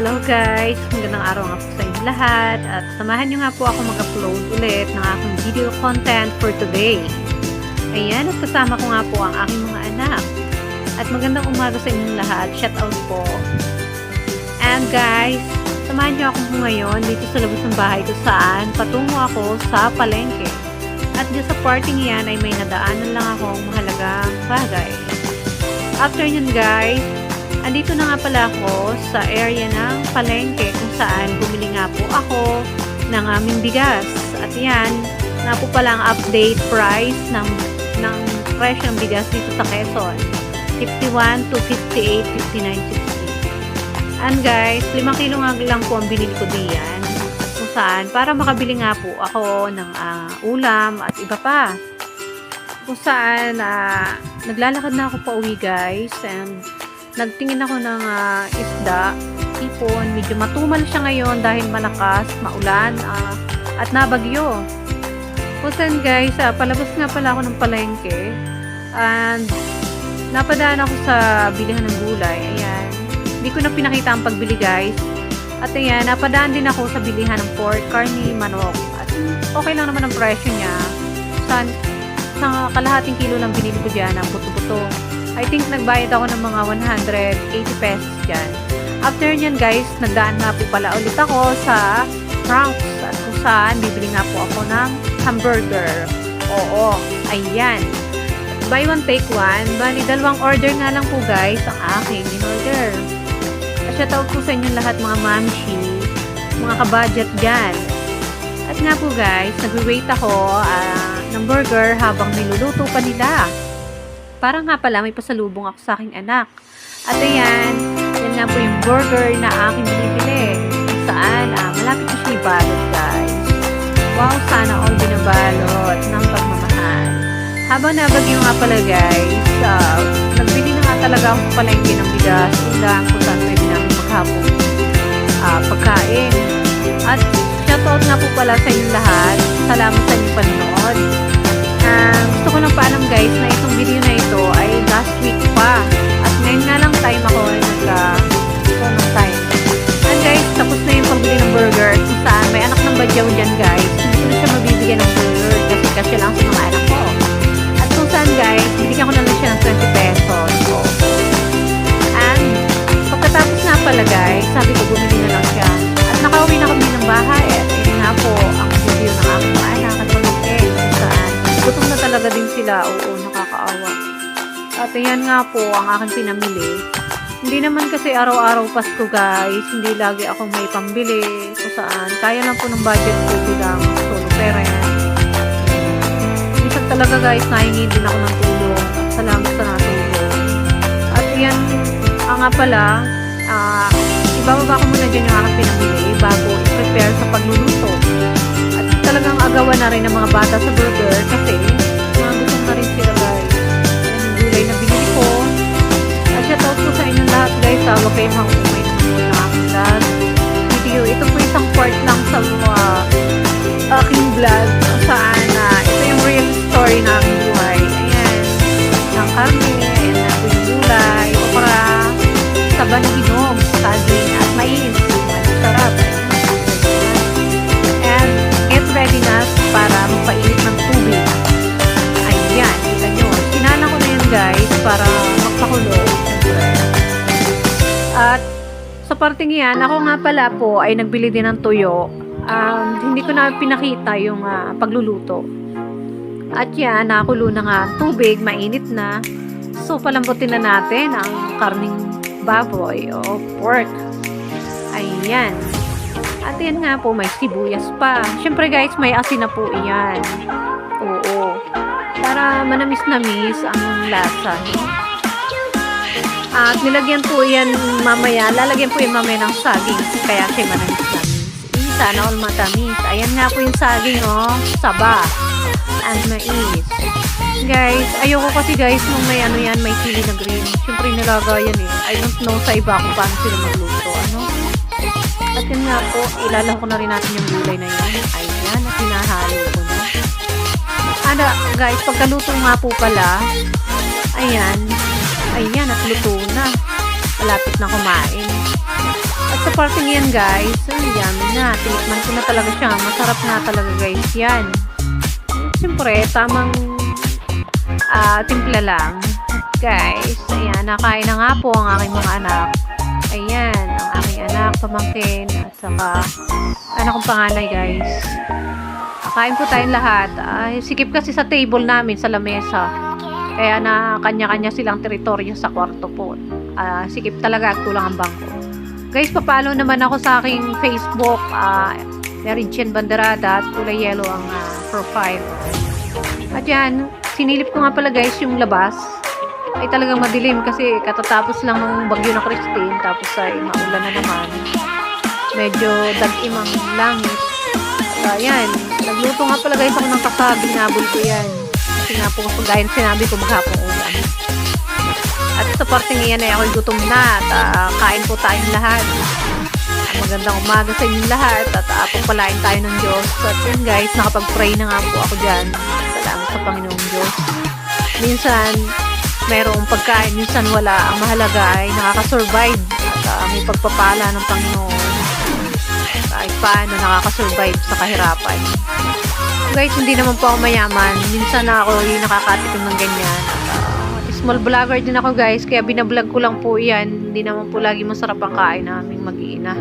Hello guys! Magandang araw nga po sa inyo lahat at samahan nyo nga po ako mag-upload ulit ng aking video content for today. Ayan, at kasama ko nga po ang aking mga anak. At magandang umaga sa inyong lahat. Shout out po. And guys, samahan nyo ako po ngayon dito sa labas ng bahay ko saan patungo ako sa palengke. At dyan sa parting yan ay may nadaanan lang akong mahalagang bagay. After yun guys, andito na nga pala ako sa area ng palengke kung saan bumili nga po ako ng aming bigas. At yan, nga po pala ang update price ng presyo ng bigas dito sa Quezon. 51 to 58, 59, 60. And guys, 5 kilo nga lang po ang binili ko diyan. Kung saan, para makabili nga po ako ng ulam at iba pa. Kung saan, naglalakad na ako pa uwi guys. And nagtingin ako ng isda, tipon, medyo matumal siya ngayon dahil malakas, maulan, at nabagyo. Kusan guys, palabas nga pala ako ng palengke, and napadaan ako sa bilihan ng gulay. Ayan, hindi ko na pinakita ang pagbili guys. At ayan, napadaan din ako sa bilihan ng pork, karni, manok. At okay lang naman ang presyo niya. Sa kalahating kilo lang binili ko dyan ang buto-buto. I think nagbayad ako ng mga 180 pesos dyan. After nyan guys, nagdaan nga po pala ulit ako sa Frank's at kung saan bibili nga po ako ng hamburger. Oo, ayan. Buy one take one. Bali, 2 order nga lang po guys ang aking in-order. Shoutout po sa inyo lahat mga mamshi, mga kabudget dyan. At nga po guys, nag-wait ako ng burger habang niluluto pa nila. Para nga pala may pasalubong ako sa aking anak. At ayan, yan nga po yung burger na aking binibili. Saan, malapit na siya ibalot guys. Wow, sana all binabalot ng pagmamahal. Habang nabagyo nga pala guys, nagbili na nga talaga ako palengke ng bigas. Ulang kung saan pwede namin maghapong pagkain. At shoutout nga po pala sa inyo lahat. Salamat sa inyong panonood. Gusto ko lang paalam guys na itong video na ito ay last week pa. At ngayon nga lang time ako ay ng time. And guys, tapos na yung pagbili ng burger kung saan may anak ng badyaw dyan guys. Hindi ko na siya mabibigyan ng burger kasi kasya lang sa mga anak ko. At kung saan guys, bibigyan ko na lang siya ng 20 pesos. So, and pagkatapos nga pala guys, sabi ko bumili na lang siya. At nakauwi na kami ng bahay. At yun nga po ang video ng aking mga anak at pamangkin kung saan gutom na talaga din sila. Oo, nakakaawa. At ayan nga po ang aking pinamili. Hindi naman kasi araw-araw Pasko guys. Hindi lagi ako may pambili. Kung saan, kaya lang po ng budget ko bilang solo parent. Minsan talaga guys, nahingi din ako ng tulong. At salamat sa natulong. At yan, nga pala, ibababa ko muna dyan yung aking pinamili bago i-prepare sa pagluluto. At talagang agawan na rin ng mga bata sa burger kasi mga gutom na rin sila guys. Yung gulay na binili ko. At shoutout po sa inyong lahat guys. Huwag kayong hangumay naman po ng aking vlog video. Ito po isang part lang sa aking vlog kung saan ito yung real story na aking buhay. Ayan, ng karne, and yung gulay, okra, saba na hinog, saging, at mais. At sarap. And get ready na para magpainit ng tubig. Ayan, kita nyo. Sinana ko na yun guys para magpakulo. At sa parting yan, ako nga pala po ay nagbili din ng tuyo. Hindi ko na pinakita yung pagluluto. At yan, nakakulo na nga ang tubig, mainit na. So palambutin na natin ang karning baboy o pork. Ayan. At yan nga po, may sibuyas pa. Siyempre guys, may asin na po iyan. Oo. Para manamis-namis ang lasa. At nilagyan po yan mamaya. Lalagyan po yan mamaya ng saging. Kaya siya manamis-namis. Sana all matamis. Ayan nga po yung saging, oh. Saba. And mais. Guys, ayoko kasi guys nung may ano yan, may chili na green. Siyempre nilagay yan eh. I don't know sa iba kung paano sila magluto. Ano? At yun nga po, ilalaho ko na rin natin yung gulay na yan. Ayan, at hinahalo ko na. Guys, pagkaluto nga po pala, ayan, at luto na. Malapit na kumain. At sa parting yan guys, ay yummy na. Tinikman ko na talaga siya. Masarap na talaga guys yan. Siyempre, tamang timpla lang. Guys, ayan, nakain na nga po ang aking mga anak. Ayan, ang aking anak, pamangkin, at saka anak kong panganay guys. Kain po tayong lahat. Sikip kasi sa table namin, sa lamesa. Kaya na kanya-kanya silang teritoryo sa kwarto po. Sikip talaga at kulang ang bangko. Guys, papalo naman ako sa aking Facebook. Meron Chen Banderada at kulay yellow ang profile. At yan, sinilip ko nga pala guys yung labas. Ay talagang madilim kasi katatapos lang ng bagyo na Christine. Tapos ay maulan na naman. Medyo dag-im ang langit. Ayan, nagluto nga pala guys ako ng kasag. Binabol ko yan. Kasi nga po gaya sinabi ko maghapong ulan. At sa parting iyan ay ako'y gutom na at kain po tayong lahat. Magandang umaga sa inyong lahat at pagpalain tayo ng Diyos. At yun guys, nakapag-pray na nga po ako dyan. Salamat sa Panginoong Diyos. Minsan, mayroong pagkain, minsan wala. Ang mahalaga ay nakakasurvive at may pagpapala ng Panginoon. Kahit paano nakakasurvive sa kahirapan. Guys, hindi naman po ako mayaman. Minsan na ako yung nakakatikim ng ganyan. Small vlogger din ako guys, kaya binablog ko lang po yan. Hindi naman po lagi masarap ang kain naming mag-iina.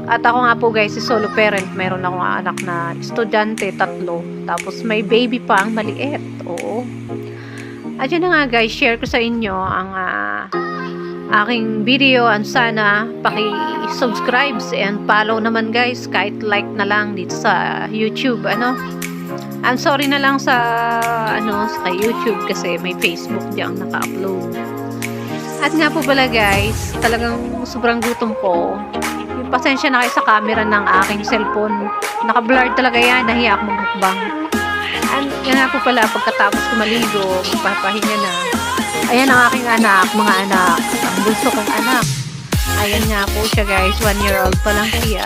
At ako nga po guys, si solo parent. Meron akong anak na estudyante, 3. Tapos may baby pa ang maliit. Oo. At yun na nga guys, share ko sa inyo ang aking video. And sana paki-subscribe and follow naman guys. Kahit like na lang dito sa YouTube. I'm sorry na lang sa sa YouTube kasi may Facebook diyan naka-upload. At nga po pala guys, talagang sobrang gutom ko. Yung pasensya na kayo sa camera ng aking cellphone. Naka-blur talaga yan, nahiya ako magmukbang. And yan nga po pala, pagkatapos ko maligo, magpapahinga na. Ayan ang aking anak, mga anak, ang bunso kong anak. Ayan nga po siya guys, 1-year-old pa lang siya.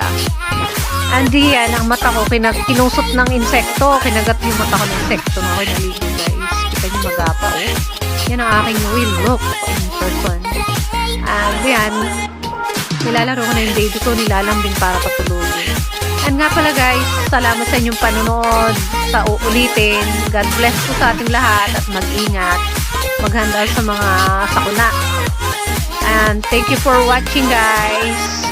Andi yan, ang mata ko, kinusot ng insekto. Kinagat yung mata ko ng insekto na ako'y naligo guys. Kita niyo magapa Yan ang aking will look in person. Yan, nilalaro ko na yung baby ko, nilalambing para patulogin. And nga pala guys, salamat sa inyong panonood, sa uulitin. God bless po sa ating lahat at mag-ingat. Maghanda sa mga sakuna. And thank you for watching guys.